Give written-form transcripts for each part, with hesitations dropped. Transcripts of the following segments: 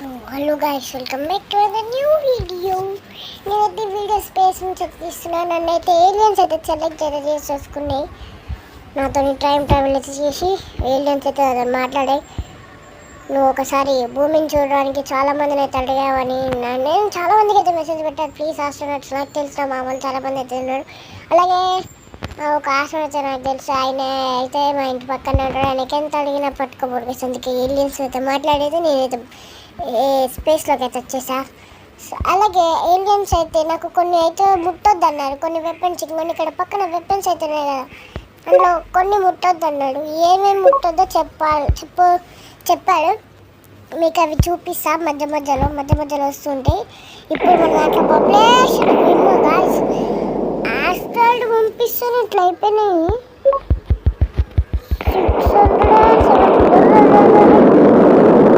So hello guys, welcome back to the new video. నేనైతే video space నుంచి తీస్తున్నాను. నన్నైతే ఏలియన్స్ అయితే సెలెక్ట్ చేసుకున్నాయి. నాతో టైం ట్రావెల్ అయితే చేసి ఏలియన్స్ అయితే మాట్లాడాయి. నువ్వు ఒకసారి భూమిని చూడడానికి చాలామందిని అయితే అడిగావని నేను చాలామందికి అయితే మెసేజ్ పెట్టాను. ప్లీజ్ ఆస్ట్రోనట్స్ నాకు తెలిసిన మామూలు చాలామంది అయితే ఉన్నారు. అలాగే ఒక ఆస్ట్రోనట్ నాకు తెలుసు, ఆయన అయితే మా ఇంటి పక్కన ఉంటాడు. ఆయనకి ఎంత అడిగినా పట్టుకోబోడు. అందుకే ఏలియన్స్ అయితే మాట్లాడేది నేనైతే స్పేస్లోకి అయితే వచ్చేసా. అలాగే ఏలియన్స్ అయితే నాకు కొన్ని అయితే ముట్టొద్దు అన్నారు. కొన్ని వెపన్స్ కొన్ని ఇక్కడ పక్కన వెపన్స్ అయితే ఉన్నాయి కదా, అందులో కొన్ని ముట్టొద్దు అన్నాడు. ఏమేమి ముట్టొద్దో చెప్పాడు. మీకు అవి చూపిస్తా మధ్య మధ్యలో వస్తుంటాయి. ఇప్పుడు మన దాంట్లో పాపులేషన్ ఆస్ట్రాయిడ్ పంపిస్తాను. ఇట్లా అయిపోయినాయి 600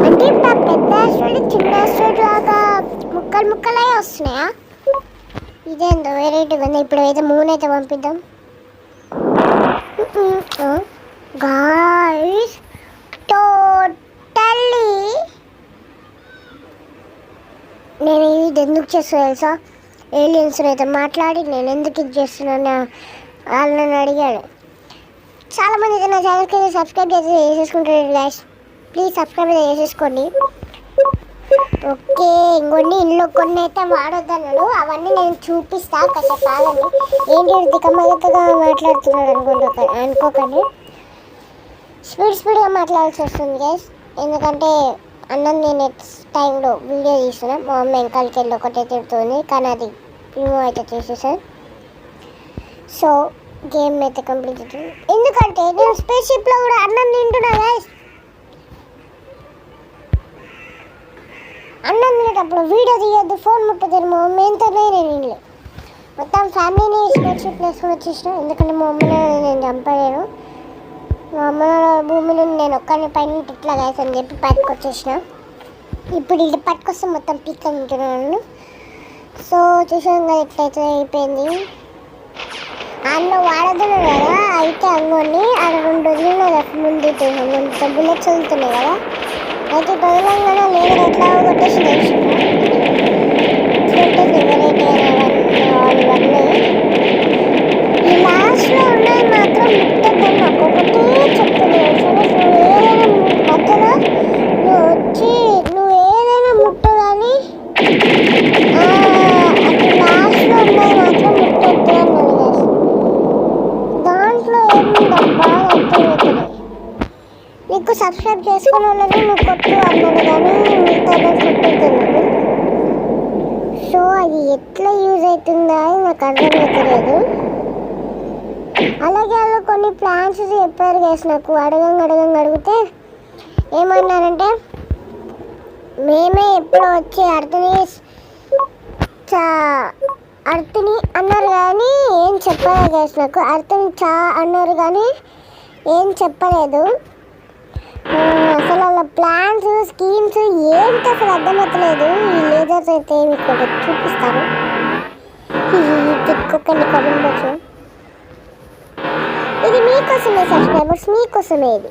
అంటే ఇప్పుడు ఆ పెద్ద ఆస్ట్రాయిడ్ చిన్న ఆస్ట్రాయిడ్ లాగా ముక్కలే వస్తున్నాయా? ఇదేందో వెరైటీగా ఉంది. ఇప్పుడు అయితే మూన్ అయితే పంపిద్దాం. గాయ్స్, టోటల్లీ నేను ఇది ఎందుకు చేస్తా తెలుసా? ఏలియన్స్ అయితే మాట్లాడి నేను ఎందుకు ఇది చేస్తున్నాను వాళ్ళని అడిగాడు. చాలామంది అయితే నా ఛానల్కి సబ్స్క్రైబ్ చేసేసుకుంటారు గైస్. ప్లీజ్ సబ్స్క్రైబ్ అయితే చేసేసుకోండి. ఓకే, ఇంకొన్ని ఇంట్లో కొన్ని అయితే వాడొద్దన్నాడు. అవన్నీ నేను చూపిస్తా. కాసేపు ఆగండి. ఏంటి దిక్కమగతగా మాట్లాడుతున్నాడు అనుకోకండి. స్పీడ్గా మాట్లాడాల్సి వస్తుంది గైస్. ఎందుకంటే అన్నం నేను నెక్స్ట్ టైంలో వీడియో తీస్తున్నాను. మా అమ్మ వెంకాలకి వెళ్ళి ఒకటే తిడుతుంది, కానీ అది రిమూవ్ అయితే చేసేసాను. సో గేమ్ అయితే కంప్లీట్ అవుతుంది. ఎందుకంటే నేను స్పేస్ షిప్లో కూడా అన్నం తింటున్నా గైస్. అన్నం తినేటప్పుడు వీడియో తీయొద్దు, ఫోన్ ముట్టదు. మా అమ్మ ఎంతనే నేను ఇంట్లో మొత్తం ఫ్యామిలీని స్పేస్ షిప్లో వేసుకొని వచ్చేసిన. ఎందుకంటే మా అమ్మని నేను చంపలేను. మా అమ్మ భూమిలో నేను ఒక్కరిని పైన ఇట్లా గైస్ అని చెప్పి పైకి వచ్చేసిన. ఇప్పుడు ఇది పట్టుకొస్తే మొత్తం పీక్ తింటున్నాను. సో చూసాం కదా ఎట్లయితే అయిపోయింది. అందులో వాడదున్నాడు కదా, అయితే అంగోని ఆడ 2 వదిలిన ముందు బుల్లెట్స్ వదులుతున్నాయి కదా, అయితే వదలంగానే లేదు ఎట్లా కొట్టేసి వెరైటీ అవన్నీ ఈ లాస్ట్లో ఉన్నది మాత్రం ముట్టద్దని నాకు ఒకటే చెప్తుంది. ఏదైనా మధ్యలో నువ్వు ఏదైనా ముట్టు కానీ అటు లాస్ట్లో ఉన్నది మాత్రం ముట్టద్దు అన్నది. దాంట్లో ఏముందబ్బా అర్థమవుతుంది. నీకు సబ్స్క్రైబ్ చేసుకున్న వాళ్ళని నువ్వు కొట్టు అన్నది కానీ మిగతా కొట్టుతున్నాడు. సో అది ఎట్లా యూజ్ అవుతుందా అని నాకు అర్థమవుతలేదు. అలాగే వాళ్ళు కొన్ని ప్లాన్స్ చెప్పారు గైస్. నాకు అడిగితే ఏమన్నారంటే మేమే ఎప్పుడో వచ్చి అర్థని అన్నారు కానీ ఏం చెప్పలేదు గైస్. నాకు అర్థని అన్నారు కానీ ఏం చెప్పలేదు. అసలు వాళ్ళ ప్లాన్స్ స్కీమ్స్ ఏంటి అసలు అర్థమవుతలేదు. ఈ లేజర్స్ అయితే మీకు చూపిస్తాను. తిట్టుకోకండి కామెంట్ బాక్స్. ఇది మీకోసమే సబ్స్క్రైబర్స్, మీకోసమే ఇది.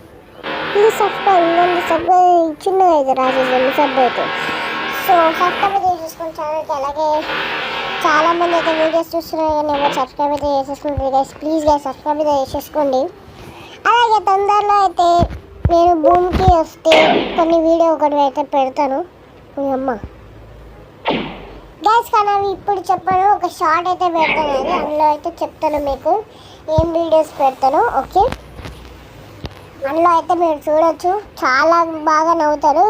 ప్లీజ్ సబ్స్క్రైబ్ చిన్నగా అయితే రాసేసాను సబ్ అయితే. సో సబ్స్క్రైబ్ అయితే చేసేసుకోండి ఛానల్కి. అలాగే చాలామంది అయితే వీడియోస్ చూస్తున్నారు కానీ ఎవరు సబ్స్క్రైబ్ అయితే చేసేసుకుంటారు గైస్. ప్లీజ్ గైస్ సబ్స్క్రైబ్ అయితే చేసేసుకోండి. అలాగే తొందరలో అయితే నేను భూమికి వస్తే కొన్ని వీడియో ఒకటి అయితే పెడతాను. అమ్మ గైస్, కానీ అవి ఇప్పుడు చెప్పాను, ఒక షార్ట్ అయితే పెడతాను. అది అందులో అయితే చెప్తాను మీకు ఏం వీడియోస్ పెడతాను. ఓకే, అందులో అయితే మీరు చూడొచ్చు. చాలా బాగా నవ్వుతారు.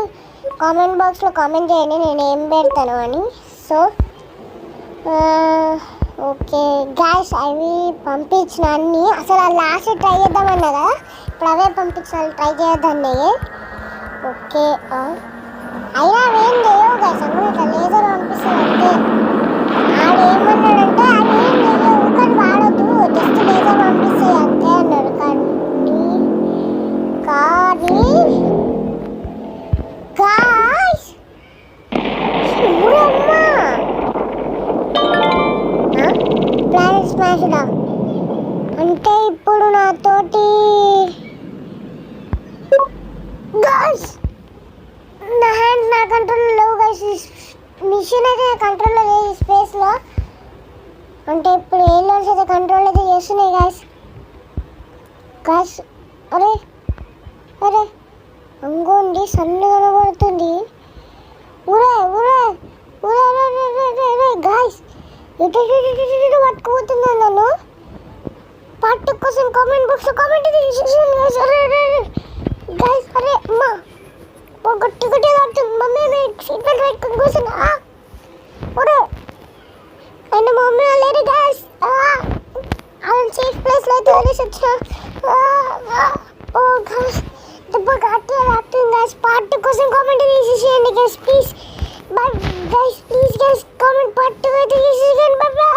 కామెంట్ బాక్స్లో కామెంట్ చేయండి నేను ఏం పెడతాను అని. సో ఓకే గైస్, అవి పంపించిన అన్నీ అసలు ఆ లాస్ట్ ట్రై చేద్దామన్నా కదా, ఇప్పుడు అవే పంపించాలి, ట్రై చేయొద్దన్నాయి. ఓకే, అయినా అవేం లేవు గైస్. అందులో ఇట్లా లేజర్ పంపిస్తుంది అంతే. ఆడేమన్నాడంటే అవి ఏం లేదు, ఒకటి వాడొద్దు, జస్ట్ లేజర్ పంపిస్తాయి అంతే అన్నాడు. కానీ గాయ్స్ చూడమ్మా, ప్లానెట్ స్మాష్డా అంటే ఇప్పుడు నాతోటి గాయ్స్ నా హ్యాండ్ నా కంట్రోల్లో మిషన్ అయితే కంట్రోల్లో లేదు స్పేస్లో. అంటే ఇప్పుడు ఏలియన్స్ అయితే కంట్రోల్ అయితే చేస్తున్నాయి గాయస్. గాయస్ అరే అరే అంగోండి సన్ను కనబడుతుంది. ఊరే ఊరే ఊరే గాయస్ ఎటు పట్టుకుపోతున్నా నన్ను. పార్ట్ కోసం కామెంట్ బాక్స్లో కామెంట్ గాయస్. అరే గాయస్ అరే అమ్మా గట్టి గట్టి ఆడుతుంది. మమ్మీ సీట్ బెల్ట్ పెట్టుకుని కూర్చున్నా. ఒరే అండ్ మమ్మీ లేరు గాయస్. అలా సేఫ్ ప్లేస్లో అయితే వదిలేసి వచ్చిన. ఓ గాయస్ దెబ్బ గట్టి ఆడుతుంది గాయస్. పార్ట్ కోసం కామెంట్ చేసేసేయండి guys please. Bye guys please guys comment part అయితే చేసేయండి. By by.